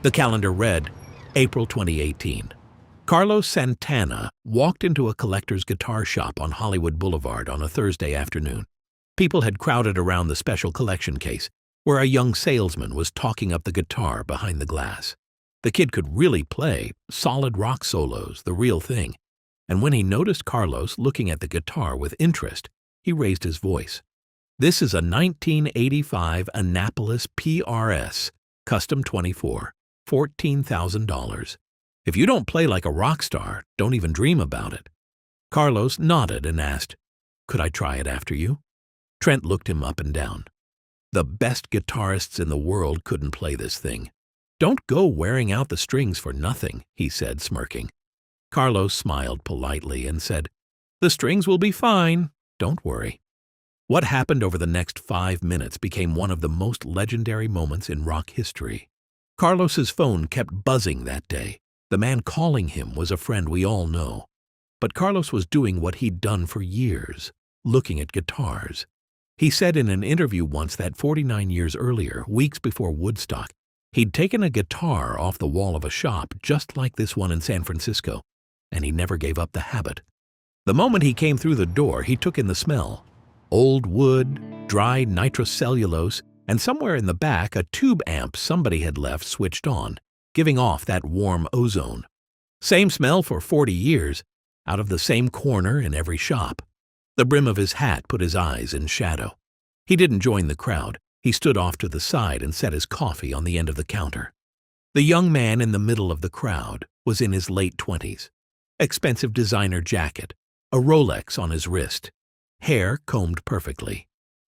The calendar read, April 2018. Carlos Santana walked into a collector's guitar shop on Hollywood Boulevard on a Thursday afternoon. People had crowded around the special collection case, where a young salesman was talking up the guitar behind the glass. The kid could really play solid rock solos, the real thing. And when he noticed Carlos looking at the guitar with interest, he raised his voice. "This is a 1985 Annapolis PRS Custom 24, $14,000. If you don't play like a rock star, don't even dream about it." Carlos nodded and asked, "Could I try it after you?" Trent looked him up and down. The best guitarists in the world couldn't play this thing. "Don't go wearing out the strings for nothing," he said, smirking. Carlos smiled politely and said, "The strings will be fine. Don't worry." What happened over the next 5 minutes became one of the most legendary moments in rock history. Carlos's phone kept buzzing that day. The man calling him was a friend we all know. But Carlos was doing what he'd done for years, looking at guitars. He said in an interview once that 49 years earlier, weeks before Woodstock, he'd taken a guitar off the wall of a shop just like this one in San Francisco, and he never gave up the habit. The moment he came through the door, he took in the smell. Old wood, dry nitrocellulose, and somewhere in the back a tube amp somebody had left switched on, giving off that warm ozone. Same smell for 40 years, out of the same corner in every shop. The brim of his hat put his eyes in shadow. He didn't join the crowd. He stood off to the side and set his coffee on the end of the counter. The young man in the middle of the crowd was in his late 20s. Expensive designer jacket, a Rolex on his wrist, hair combed perfectly.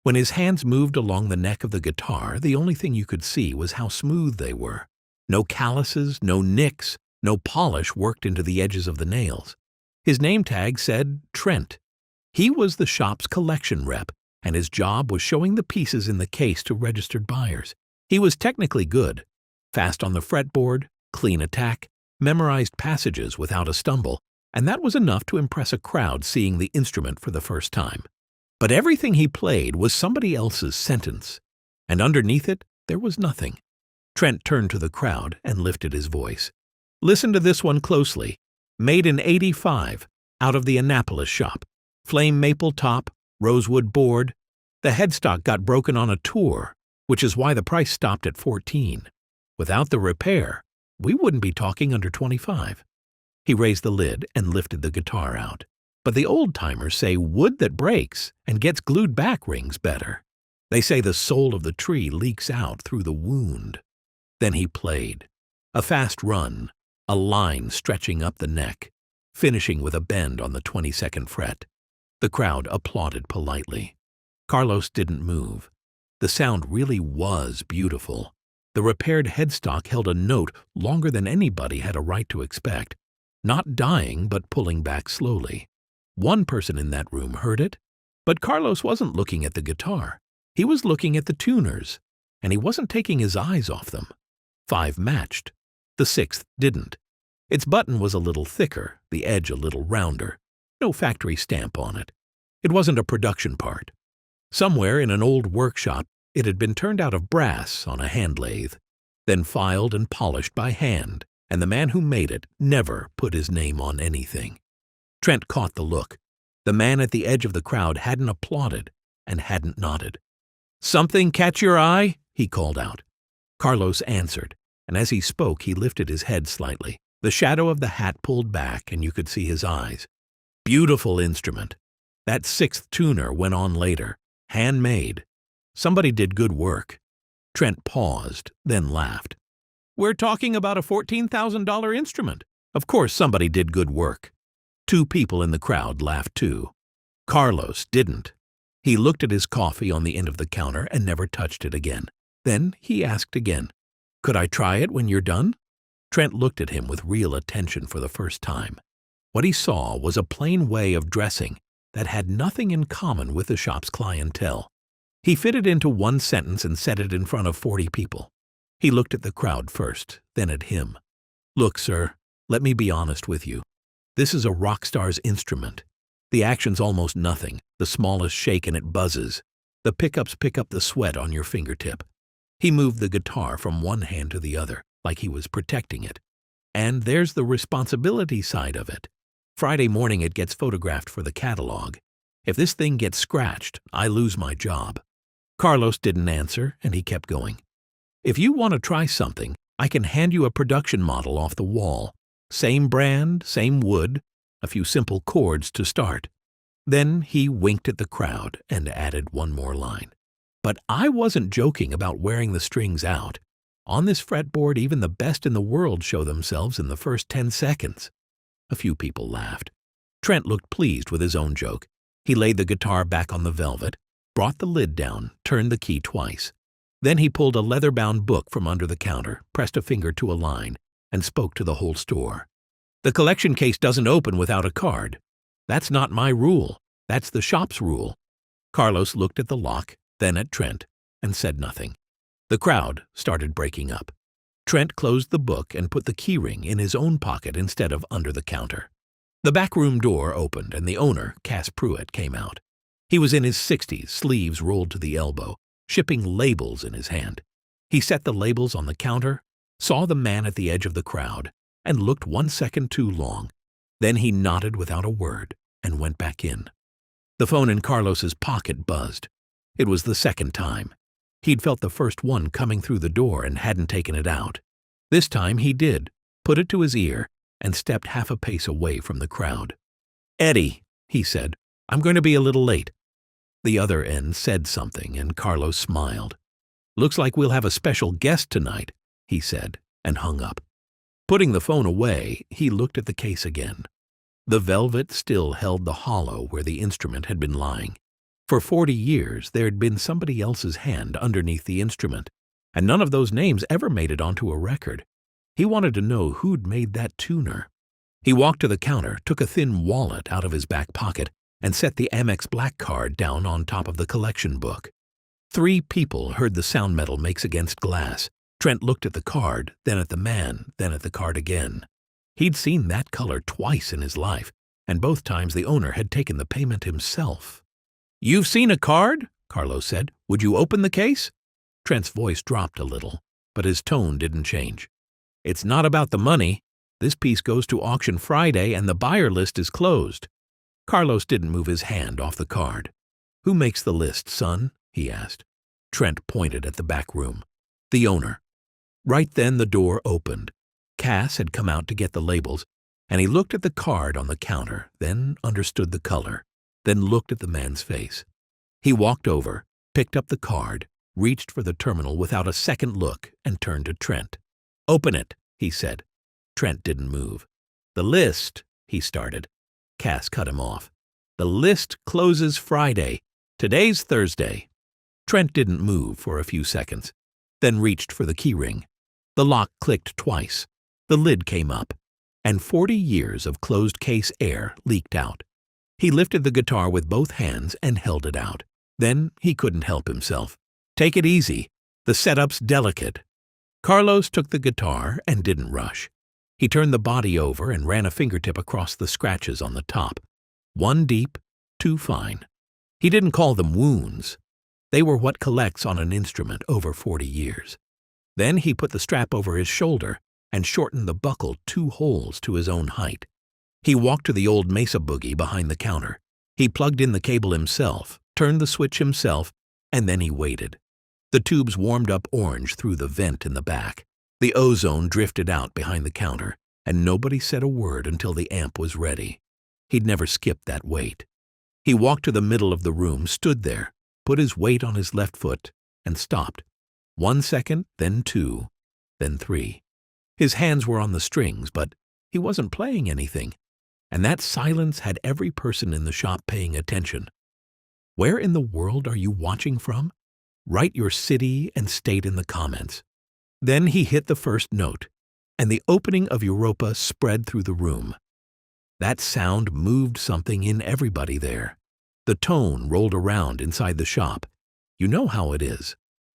When his hands moved along the neck of the guitar, the only thing you could see was how smooth they were. No calluses, no nicks, no polish worked into the edges of the nails. His name tag said Trent. He was the shop's collection rep, and his job was showing the pieces in the case to registered buyers. He was technically good, fast on the fretboard, clean attack, memorized passages without a stumble, and that was enough to impress a crowd seeing the instrument for the first time. But everything he played was somebody else's sentence, and underneath it there was nothing. Trent turned to the crowd and lifted his voice. "Listen to this one closely. Made in '85, out of the Annapolis shop. Flame maple top, rosewood board. The headstock got broken on a tour, which is why the price stopped at 14. Without the repair, we wouldn't be talking under 25. He raised the lid and lifted the guitar out. But the old-timers say wood that breaks and gets glued back rings better. They say the soul of the tree leaks out through the wound. Then he played. A fast run, a line stretching up the neck, finishing with a bend on the 22nd fret. The crowd applauded politely. Carlos didn't move. The sound really was beautiful. The repaired headstock held a note longer than anybody had a right to expect, not dying but pulling back slowly. One person in that room heard it, but Carlos wasn't looking at the guitar. He was looking at the tuners, and he wasn't taking his eyes off them. 5 matched. The 6th didn't. Its button was a little thicker, the edge a little rounder. No factory stamp on it. It wasn't a production part. Somewhere in an old workshop, it had been turned out of brass on a hand lathe, then filed and polished by hand, and the man who made it never put his name on anything. Trent caught the look. The man at the edge of the crowd hadn't applauded and hadn't nodded. "Something catch your eye?" he called out. Carlos answered, and as he spoke he lifted his head slightly. The shadow of the hat pulled back and you could see his eyes. "Beautiful instrument. That 6th tuner went on later. Handmade. Somebody did good work." Trent paused, then laughed. "We're talking about a $14,000 instrument. Of course somebody did good work." 2 people in the crowd laughed too. Carlos didn't. He looked at his coffee on the end of the counter and never touched it again. Then he asked again, "Could I try it when you're done?" Trent looked at him with real attention for the first time. What he saw was a plain way of dressing that had nothing in common with the shop's clientele. He fitted into one sentence and said it in front of 40 people. He looked at the crowd first, then at him. "Look, sir, let me be honest with you. This is a rock star's instrument. The action's almost nothing. The smallest shake and it buzzes. The pickups pick up the sweat on your fingertip." He moved the guitar from one hand to the other, like he was protecting it. And there's the responsibility side of it. Friday morning it gets photographed for the catalog. If this thing gets scratched, I lose my job. Carlos didn't answer, and he kept going. If you want to try something, I can hand you a production model off the wall. Same brand, same wood, a few simple chords to start. Then he winked at the crowd and added one more line. But I wasn't joking about wearing the strings out. On this fretboard, even the best in the world show themselves in the first 10 seconds. A few people laughed. Trent looked pleased with his own joke. He laid the guitar back on the velvet, brought the lid down, turned the key twice. Then he pulled a leather-bound book from under the counter, pressed a finger to a line, and spoke to the whole store. The collection case doesn't open without a card. That's not my rule. That's the shop's rule. Carlos looked at the lock, then at Trent, and said nothing. The crowd started breaking up. Trent closed the book and put the keyring in his own pocket instead of under the counter. The back room door opened and the owner, Cass Pruitt, came out. He was in his 60s, sleeves rolled to the elbow, shipping labels in his hand. He set the labels on the counter, saw the man at the edge of the crowd, and looked 1 second too long. Then he nodded without a word and went back in. The phone in Carlos's pocket buzzed. It was the second time. He'd felt the first one coming through the door and hadn't taken it out. This time he did, put it to his ear, and stepped half a pace away from the crowd. "Eddie," he said, "I'm going to be a little late." The other end said something, and Carlos smiled. "Looks like we'll have a special guest tonight," he said, and hung up. Putting the phone away, he looked at the case again. The velvet still held the hollow where the instrument had been lying. For 40 years, there had been somebody else's hand underneath the instrument, and none of those names ever made it onto a record. He wanted to know who'd made that tuner. He walked to the counter, took a thin wallet out of his back pocket, and set the Amex Black card down on top of the collection book. 3 people heard the sound metal makes against glass. Trent looked at the card, then at the man, then at the card again. He'd seen that color twice in his life, and both times the owner had taken the payment himself. "You've seen a card?" Carlos said. "Would you open the case?" Trent's voice dropped a little, but his tone didn't change. "It's not about the money. This piece goes to auction Friday and the buyer list is closed." Carlos didn't move his hand off the card. "Who makes the list, son?" he asked. Trent pointed at the back room. "The owner." Right then the door opened. Cass had come out to get the labels, and he looked at the card on the counter, then understood the color, then looked at the man's face. He walked over, picked up the card, reached for the terminal without a second look, and turned to Trent. "Open it," he said. Trent didn't move. "The list," he started. Cass cut him off. "The list closes Friday. Today's Thursday." Trent didn't move for a few seconds, then reached for the keyring. The lock clicked twice. The lid came up, and 40 years of closed-case air leaked out. He lifted the guitar with both hands and held it out. Then he couldn't help himself. "Take it easy. The setup's delicate." Carlos took the guitar and didn't rush. He turned the body over and ran a fingertip across the scratches on the top. 1 deep, 2 fine. He didn't call them wounds. They were what collects on an instrument over 40 years. Then he put the strap over his shoulder and shortened the buckle 2 holes to his own height. He walked to the old Mesa Boogie behind the counter. He plugged in the cable himself, turned the switch himself, and then he waited. The tubes warmed up orange through the vent in the back. The ozone drifted out behind the counter, and nobody said a word until the amp was ready. He'd never skipped that wait. He walked to the middle of the room, stood there, put his weight on his left foot, and stopped. 1 second, then 2, then 3. His hands were on the strings, but he wasn't playing anything. And that silence had every person in the shop paying attention. Where in the world are you watching from? Write your city and state in the comments. Then he hit the first note, and the opening of Europa spread through the room. That sound moved something in everybody there. The tone rolled around inside the shop. You know how it is.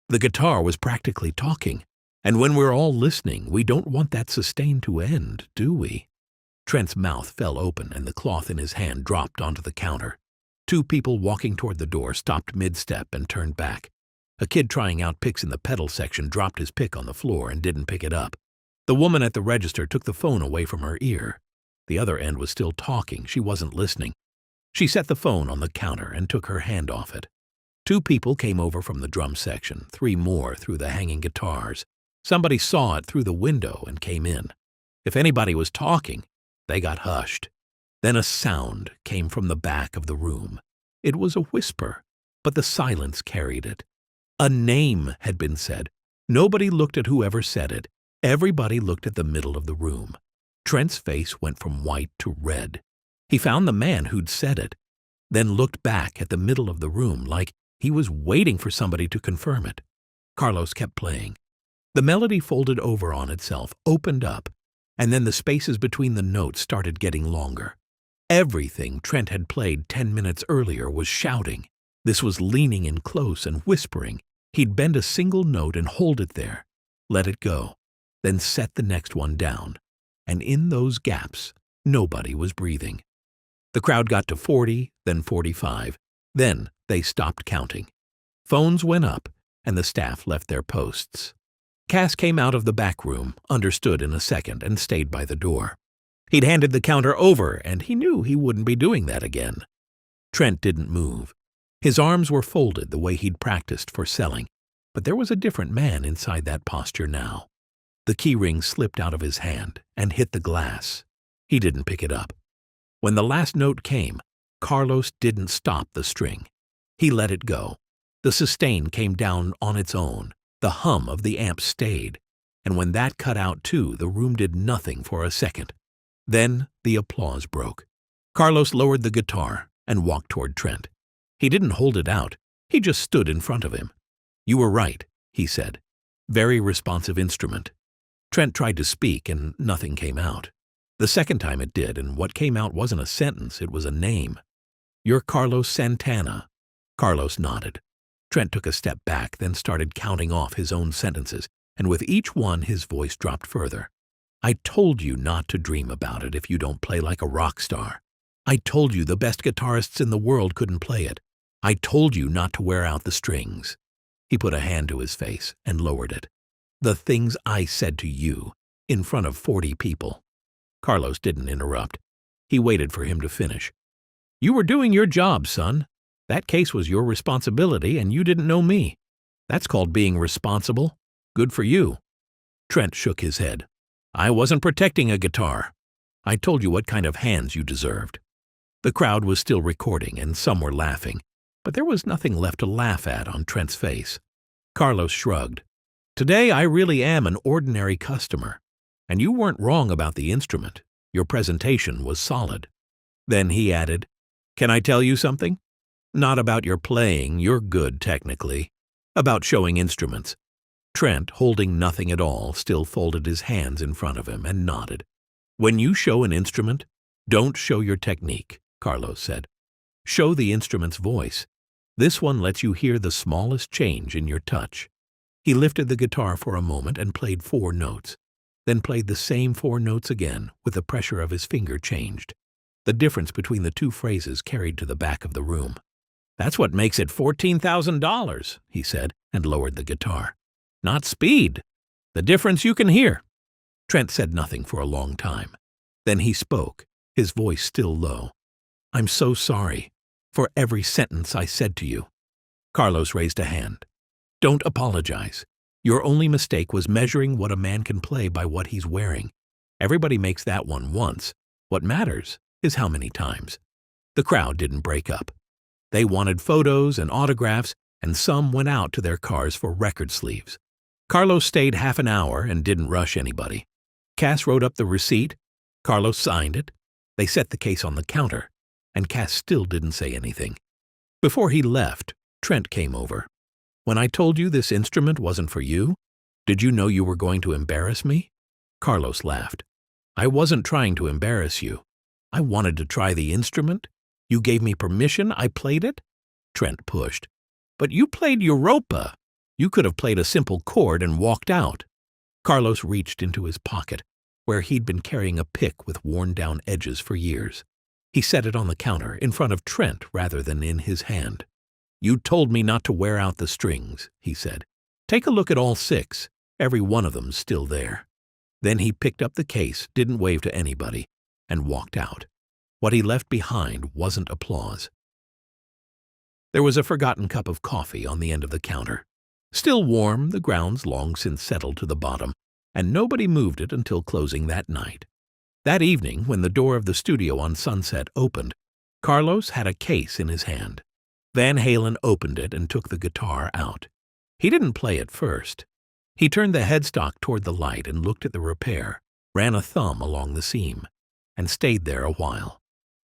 The guitar was practically talking, and when we're all listening, we don't want that sustain to end, do we? Trent's mouth fell open and the cloth in his hand dropped onto the counter. 2 people walking toward the door stopped mid-step and turned back. A kid trying out picks in the pedal section dropped his pick on the floor and didn't pick it up. The woman at the register took the phone away from her ear. The other end was still talking. She wasn't listening. She set the phone on the counter and took her hand off it. 2 people came over from the drum section, 3 more through the hanging guitars. Somebody saw it through the window and came in. If anybody was talking, they got hushed. Then a sound came from the back of the room. It was a whisper, but the silence carried it. A name had been said. Nobody looked at whoever said it. Everybody looked at the middle of the room. Trent's face went from white to red. He found the man who'd said it, then looked back at the middle of the room like he was waiting for somebody to confirm it. Carlos kept playing. The melody folded over on itself, opened up, and then the spaces between the notes started getting longer. Everything Trent had played 10 minutes earlier was shouting. This was leaning in close and whispering. He'd bend a single note and hold it there, let it go, then set the next one down. And in those gaps, nobody was breathing. The crowd got to 40, then 45. Then they stopped counting. Phones went up, and the staff left their posts. Cass came out of the back room, understood in a second, and stayed by the door. He'd handed the counter over, and he knew he wouldn't be doing that again. Trent didn't move. His arms were folded the way he'd practiced for selling, but there was a different man inside that posture now. The keyring slipped out of his hand and hit the glass. He didn't pick it up. When the last note came, Carlos didn't stop the string. He let it go. The sustain came down on its own. The hum of the amp stayed, and when that cut out too, the room did nothing for a second. Then the applause broke. Carlos lowered the guitar and walked toward Trent. He didn't hold it out. He just stood in front of him. "You were right," he said. "Very responsive instrument." Trent tried to speak, and nothing came out. The second time it did, and what came out wasn't a sentence, it was a name. "You're Carlos Santana." Carlos nodded. Trent took a step back, then started counting off his own sentences, and with each one his voice dropped further. "I told you not to dream about it if you don't play like a rock star. I told you the best guitarists in the world couldn't play it. I told you not to wear out the strings." He put a hand to his face and lowered it. "The things I said to you, in front of 40 people. Carlos didn't interrupt. He waited for him to finish. "You were doing your job, son. That case was your responsibility, and you didn't know me. That's called being responsible. Good for you." Trent shook his head. "I wasn't protecting a guitar. I told you what kind of hands you deserved." The crowd was still recording, and some were laughing, but there was nothing left to laugh at on Trent's face. Carlos shrugged. "Today I really am an ordinary customer, and you weren't wrong about the instrument. Your presentation was solid." Then he added, "Can I tell you something? Not about your playing, you're good technically. About showing instruments." Trent, holding nothing at all, still folded his hands in front of him and nodded. "When you show an instrument, don't show your technique," Carlos said. "Show the instrument's voice. This one lets you hear the smallest change in your touch." He lifted the guitar for a moment and played 4 notes, then played the same 4 notes again with the pressure of his finger changed. The difference between the 2 phrases carried to the back of the room. "That's what makes it $14,000, he said, and lowered the guitar. "Not speed. The difference you can hear." Trent said nothing for a long time. Then he spoke, his voice still low. "I'm so sorry for every sentence I said to you." Carlos raised a hand. "Don't apologize. Your only mistake was measuring what a man can play by what he's wearing. Everybody makes that one once. What matters is how many times." The crowd didn't break up. They wanted photos and autographs, and some went out to their cars for record sleeves. Carlos stayed half an hour and didn't rush anybody. Cass wrote up the receipt. Carlos signed it. They set the case on the counter, and Cass still didn't say anything. Before he left, Trent came over. "When I told you this instrument wasn't for you, did you know you were going to embarrass me?" Carlos laughed. "I wasn't trying to embarrass you. I wanted to try the instrument. You gave me permission, I played it." Trent pushed. "But you played Europa. You could have played a simple chord and walked out." Carlos reached into his pocket, where he'd been carrying a pick with worn-down edges for years. He set it on the counter in front of Trent rather than in his hand. "You told me not to wear out the strings," he said. "Take a look at all 6. Every one of them's still there." Then he picked up the case, didn't wave to anybody, and walked out. What he left behind wasn't applause. There was a forgotten cup of coffee on the end of the counter. Still warm, the grounds long since settled to the bottom, and nobody moved it until closing that night. That evening, when the door of the studio on Sunset opened, Carlos had a case in his hand. Van Halen opened it and took the guitar out. He didn't play it first. He turned the headstock toward the light and looked at the repair, ran a thumb along the seam, and stayed there a while.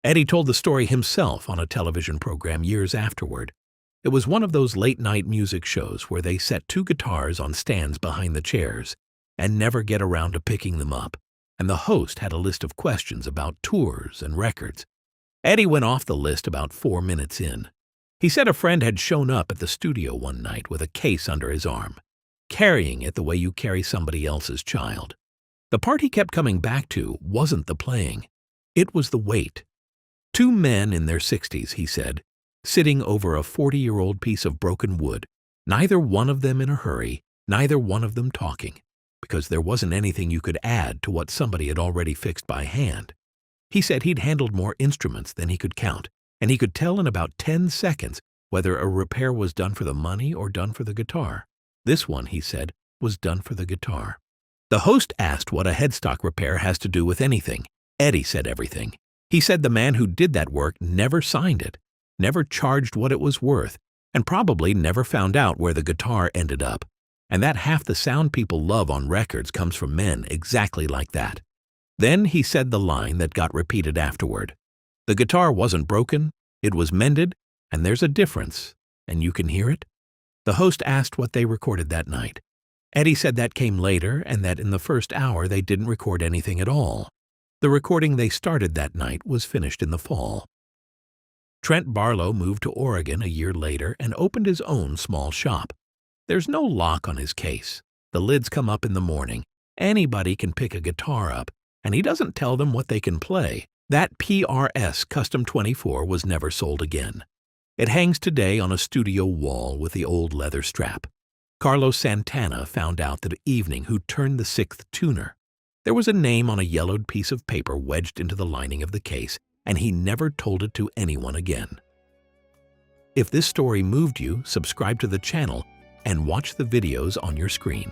Eddie told the story himself on a television program years afterward. It was one of those late-night music shows where they set two guitars on stands behind the chairs and never get around to picking them up, and the host had a list of questions about tours and records. Eddie went off the list about 4 minutes in. He said a friend had shown up at the studio one night with a case under his arm, carrying it the way you carry somebody else's child. The part he kept coming back to wasn't the playing. It was the weight. Two men in their 60s, he said, sitting over a 40-year-old piece of broken wood, neither one of them in a hurry, neither one of them talking, because there wasn't anything you could add to what somebody had already fixed by hand. He said he'd handled more instruments than he could count, and he could tell in about 10 seconds whether a repair was done for the money or done for the guitar. This one, he said, was done for the guitar. The host asked what a headstock repair has to do with anything. Eddie said everything. He said the man who did that work never signed it, never charged what it was worth, and probably never found out where the guitar ended up, and that half the sound people love on records comes from men exactly like that. Then he said the line that got repeated afterward. The guitar wasn't broken, it was mended, and there's a difference, and you can hear it? The host asked what they recorded that night. Eddie said that came later and that in the first hour they didn't record anything at all. The recording they started that night was finished in the fall. Trent Barlow moved to Oregon a year later and opened his own small shop. There's no lock on his case. The lids come up in the morning. Anybody can pick a guitar up, and he doesn't tell them what they can play. That PRS Custom 24 was never sold again. It hangs today on a studio wall with the old leather strap. Carlos Santana found out that evening who turned the 6th tuner. There was a name on a yellowed piece of paper wedged into the lining of the case, and he never told it to anyone again. If this story moved you, subscribe to the channel and watch the videos on your screen.